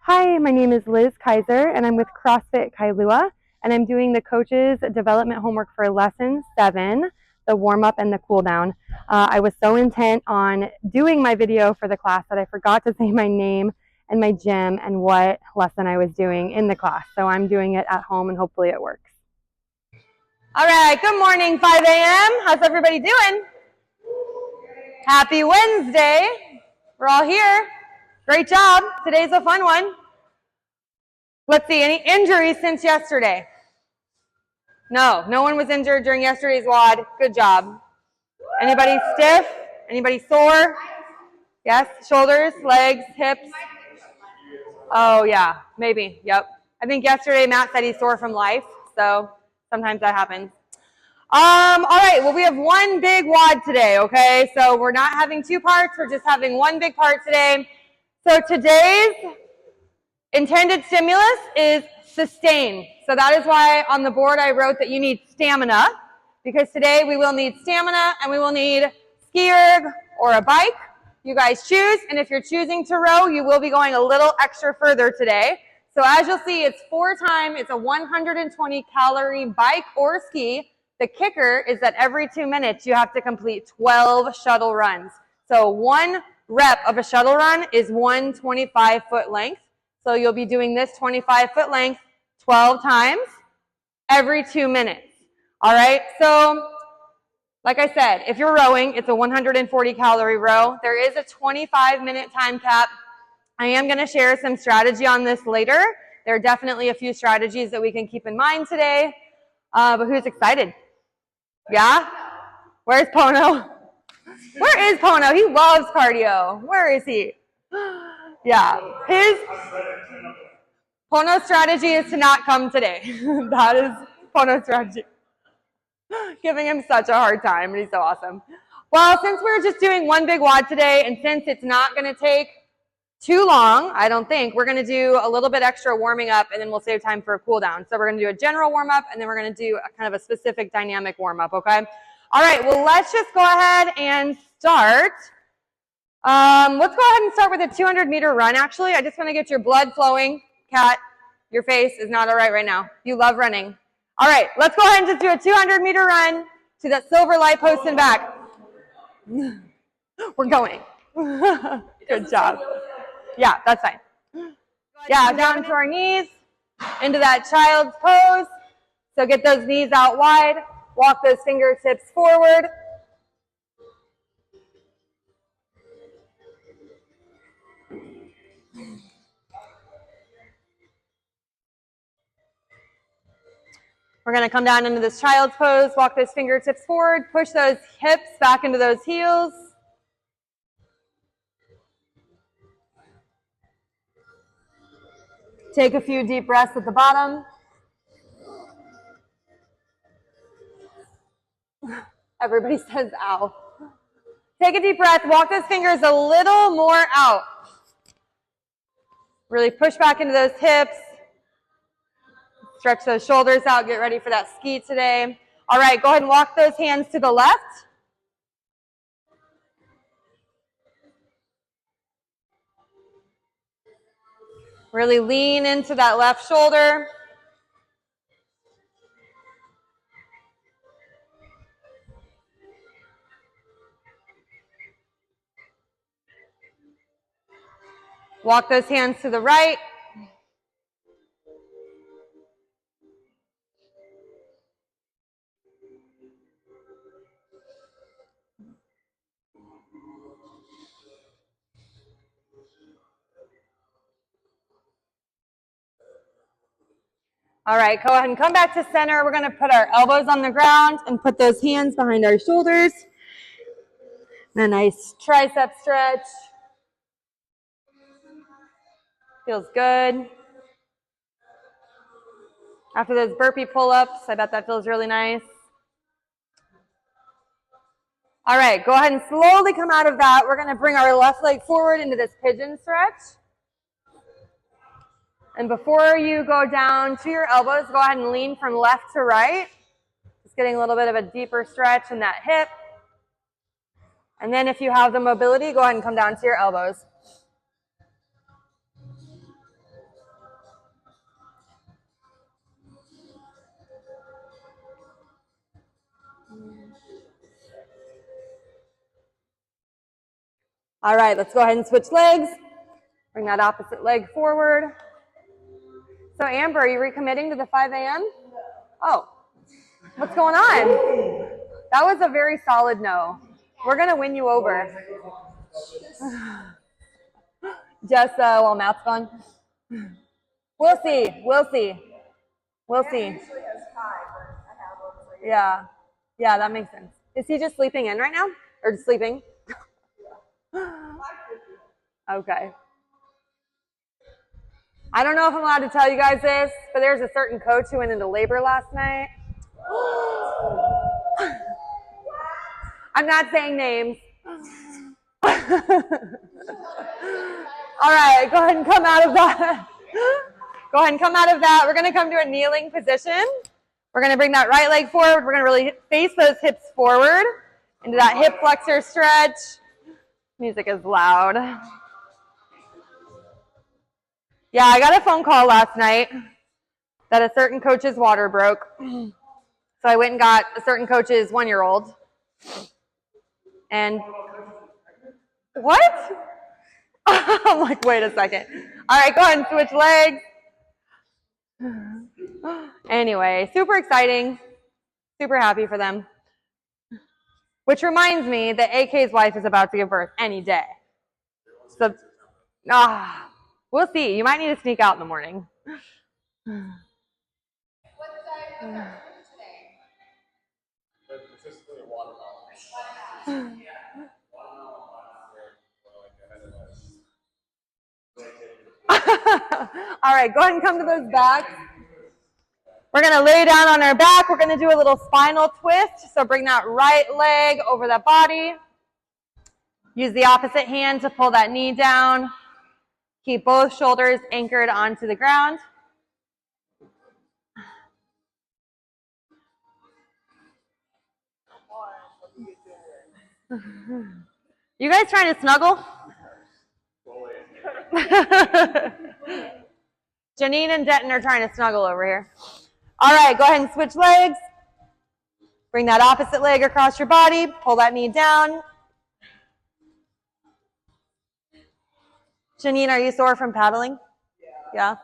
Hi, my name is Liz Keizer, and I'm with CrossFit Kailua, and I'm doing the coach's development homework for lesson 7, the warm-up and the cool-down. I was so intent on doing my video for the class that I forgot to say my name and my gym and what lesson I was doing in the class. So I'm doing it at home, and hopefully it works. All right, good morning, 5 a.m. How's everybody doing? Happy Wednesday. We're all here. Great job. Today's a fun one. Let's see, any injuries since yesterday? No one was injured during yesterday's WOD. Good job. Anybody stiff? Anybody sore? Yes, shoulders, legs, hips? Oh yeah, maybe, yep. I think yesterday Matt said he's sore from life, so sometimes that happens. All right, well we have one big WOD today, okay? So we're not having two parts, we're just having one big part today. So today's intended stimulus is sustain. So that is why on the board I wrote that you need stamina, because today we will need stamina and we will need ski erg or a bike. You guys choose, and if you're choosing to row, you will be going a little extra further today. So as you'll see, it's 4 times, it's a 120 calorie bike or ski. The kicker is that every 2 minutes you have to complete 12 shuttle runs. So 1 rep of a shuttle run is 1 25-foot length. So you'll be doing this 25-foot length 12 times every 2 minutes. All right, so like I said, if you're rowing, it's a 140 calorie row. There is a 25-minute time cap. I am going to share some strategy on this later. There are definitely a few strategies that we can keep in mind today. But who's excited? Yeah? Where's Pono? Where is Pono? He loves cardio. Where is he? Yeah. His Pono's strategy is to not come today. That is Pono's strategy. Giving him such a hard time, and he's so awesome. Well, since we're just doing one big WOD today, and since it's not going to take too long, I don't think, we're going to do a little bit extra warming up, and then we'll save time for a cool down. So we're going to do a general warm up, and then we're going to do a kind of a specific dynamic warm up, okay? All right, well, let's just go ahead and start. Let's go ahead and start with a 200-meter run, actually. I just want to get your blood flowing. Kat, your face is not all right now. You love running. All right, let's go ahead and just do a 200-meter run to that silver light post and back. We're going. Good job. Yeah, that's fine. Yeah, down to our knees, into that child's pose. So get those knees out wide. Walk those fingertips forward. We're going to come down into this child's pose, walk those fingertips forward, push those hips back into those heels. Take a few deep breaths at the bottom. Everybody says, ow. Take a deep breath, walk those fingers a little more out. Really push back into those hips. Stretch those shoulders out, get ready for that ski today. All right, go ahead and walk those hands to the left. Really lean into that left shoulder. Walk those hands to the right. All right, go ahead and come back to center. We're going to put our elbows on the ground and put those hands behind our shoulders. And a nice tricep stretch. Feels good. After those burpee pull-ups, I bet that feels really nice. All right, go ahead and slowly come out of that. We're going to bring our left leg forward into this pigeon stretch. And before you go down to your elbows, go ahead and lean from left to right. Just getting a little bit of a deeper stretch in that hip. And then if you have the mobility, go ahead and come down to your elbows. All right, let's go ahead and switch legs. Bring that opposite leg forward. So Amber, are you recommitting to the 5 a.m.? Oh, what's going on? That was a very solid no. We're going to win you over. Just while Matt's gone. We'll see. We'll see. We'll see. Yeah. Yeah, that makes sense. Is he just sleeping in right now? Or just sleeping? Okay. I don't know if I'm allowed to tell you guys this, but there's a certain coach who went into labor last night. I'm not saying names. All right, go ahead and come out of that. Go ahead and come out of that. We're going to come to a kneeling position. We're going to bring that right leg forward. We're going to really face those hips forward into that hip flexor stretch. Music is loud. Yeah, I got a phone call last night that a certain coach's water broke. So I went and got a certain coach's 1-year-old. And what? I'm like, wait a second. All right, go ahead and switch legs. Anyway, super exciting. Super happy for them. Which reminds me that AK's wife is about to give birth any day. So, we'll see. You might need to sneak out in the morning. What size was our fruit today? Consistently watermelon. All right, go ahead and come to those backs. We're going to lay down on our back. We're going to do a little spinal twist. So bring that right leg over the body. Use the opposite hand to pull that knee down. Keep both shoulders anchored onto the ground. You guys trying to snuggle? Janine and Denton are trying to snuggle over here. All right, go ahead and switch legs. Bring that opposite leg across your body. Pull that knee down. Janine, are you sore from paddling? Yeah.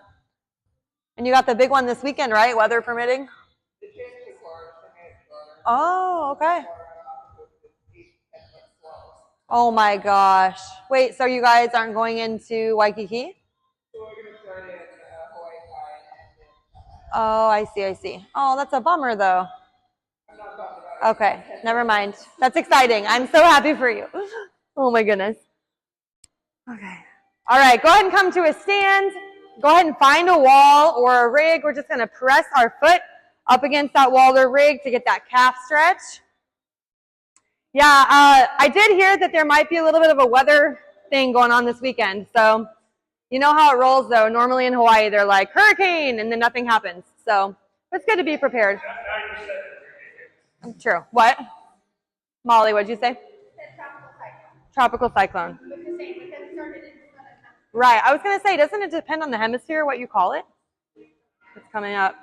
And you got the big one this weekend, right? Weather permitting? Oh, okay. Oh my gosh. Wait, so you guys aren't going into Waikiki? Oh, I see, I see. Oh, that's a bummer though. Okay, never mind. That's exciting. I'm so happy for you. Oh my goodness. Okay. All right, go ahead and come to a stand. Go ahead and find a wall or a rig. We're just going to press our foot up against that wall or rig to get that calf stretch. Yeah, I did hear that there might be a little bit of a weather thing going on this weekend. So you know how it rolls, though. Normally in Hawaii, they're like, hurricane, and then nothing happens. So it's good to be prepared. True. What? Molly, what'd you say? Tropical cyclone. Right. I was going to say, doesn't it depend on the hemisphere what you call it? It's coming up.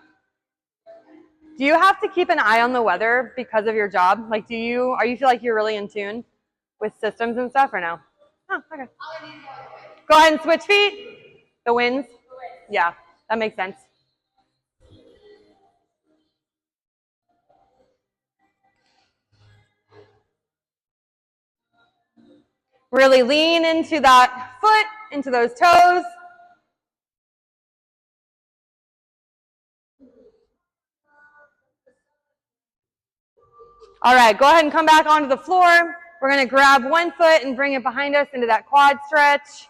Do you have to keep an eye on the weather because of your job? Like, are you feel like you're really in tune with systems and stuff or no? Oh, okay. Go ahead and switch feet. The winds? Yeah, that makes sense. Really lean into that foot, into those toes. All right, go ahead and come back onto the floor. We're going to grab one foot and bring it behind us into that quad stretch.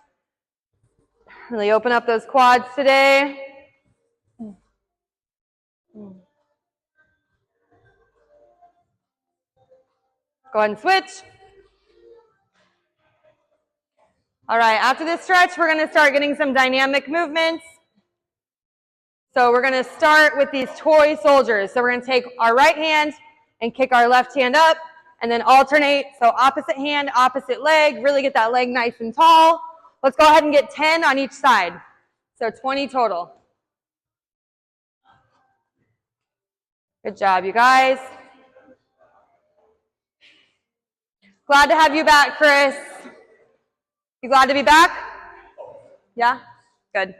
Really open up those quads today. Go ahead and switch. All right, after this stretch, we're going to start getting some dynamic movements. So we're going to start with these toy soldiers. So we're going to take our right hand and kick our left hand up and then alternate. So opposite hand, opposite leg, really get that leg nice and tall. Let's go ahead and get 10 on each side. So 20 total. Good job, you guys. Glad to have you back, Chris. You glad to be back? Yeah? Good.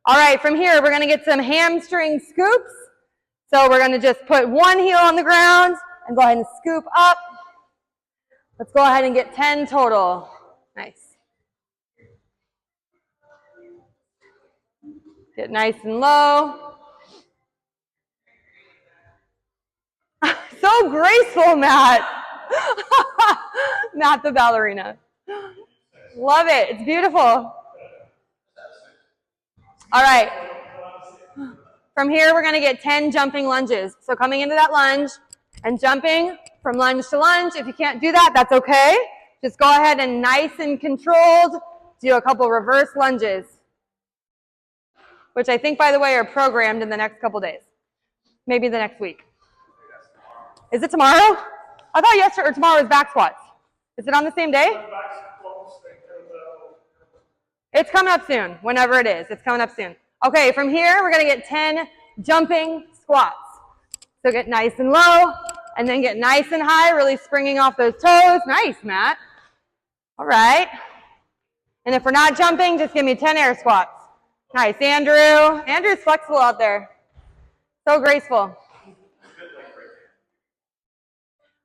All right, from here, we're going to get some hamstring scoops. So we're going to just put one heel on the ground and go ahead and scoop up. Let's go ahead and get 10 total. Nice. Get nice and low. So graceful, Matt. Matt the ballerina. Love it. It's beautiful. All right. From here, we're going to get 10 jumping lunges. So coming into that lunge and jumping from lunge to lunge. If you can't do that, that's okay. Just go ahead and nice and controlled do a couple reverse lunges, which I think, by the way, are programmed in the next couple days. Maybe the next week. Is it tomorrow? I thought yesterday or tomorrow was back squats. Is it on the same day? It's coming up soon, whenever it is. It's coming up soon. Okay, from here, we're going to get 10 jumping squats. So get nice and low, and then get nice and high, really springing off those toes. Nice, Matt. All right. And if we're not jumping, just give me 10 air squats. Nice, Andrew. Andrew's flexible out there. So graceful.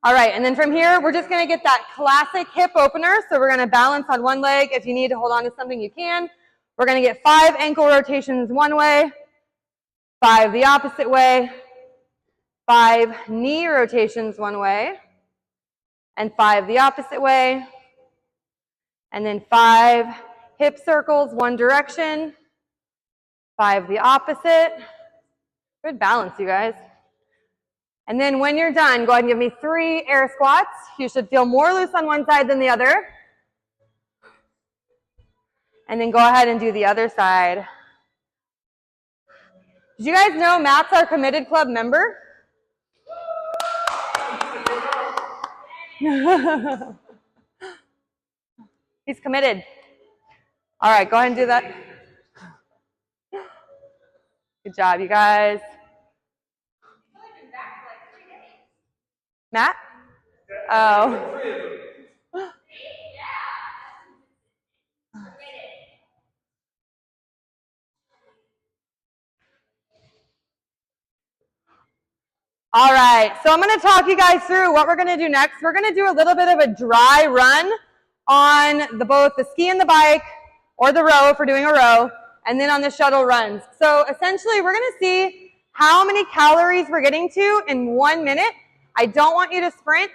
All right, and then from here, we're just going to get that classic hip opener. So we're going to balance on one leg. If you need to hold on to something, you can. We're going to get 5 ankle rotations one way, 5 the opposite way, 5 knee rotations one way, and 5 the opposite way, and then 5 hip circles one direction, 5 the opposite. Good balance, you guys. And then when you're done, go ahead and give me 3 air squats. You should feel more loose on one side than the other. And then go ahead and do the other side. Did you guys know Matt's our Committed Club member? He's committed. All right, go ahead and do that. Good job, you guys. Matt? Oh. All right, so I'm going to talk you guys through what we're going to do next. We're going to do a little bit of a dry run on both the ski and the bike, or the row if we're doing a row, and then on the shuttle runs. So essentially, we're going to see how many calories we're getting to in 1 minute. I don't want you to sprint.